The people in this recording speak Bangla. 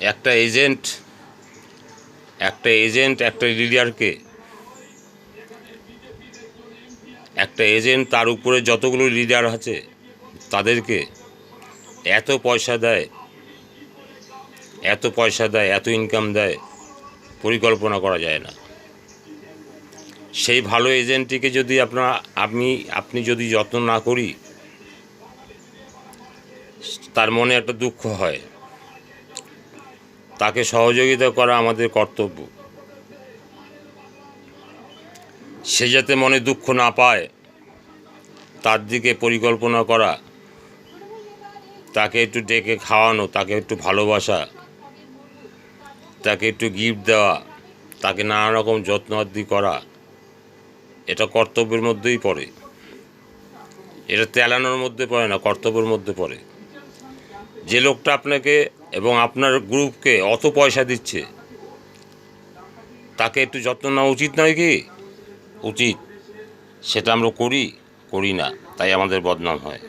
একটা এজেন্ট একটা এজেন্ট তার উপরে যতগুলো লিডার আছে তাদেরকে এত পয়সা দেয়, এত ইনকাম দেয়, পরিকল্পনা করা যায় না। সেই ভালো এজেন্টটিকে যদি আপনি যদি যত্ন না করি, তার মনে একটা দুঃখ হয়। তাকে সহযোগিতা করা আমাদের কর্তব্য। সে যাতে মনে দুঃখ না পায় তার দিকে পরিকল্পনা করা, তাকে একটু ডেকে খাওয়ানো, তাকে একটু ভালোবাসা, তাকে একটু গিফট দেওয়া, তাকে নানা রকম যত্নআত্তি করা, এটা কর্তব্যের মধ্যেই পড়ে। এটা তেলানোর মধ্যে পড়ে না, কর্তব্যের মধ্যে পড়ে। যে লোকটা আপনাকে এবং আপনার গ্রুপকে অত পয়সা দিচ্ছে, তাকে একটু যত্ন নেওয়া উচিত নয় কি? উচিত। সেটা আমরা করি না, তাই আমাদের বদনাম হয়।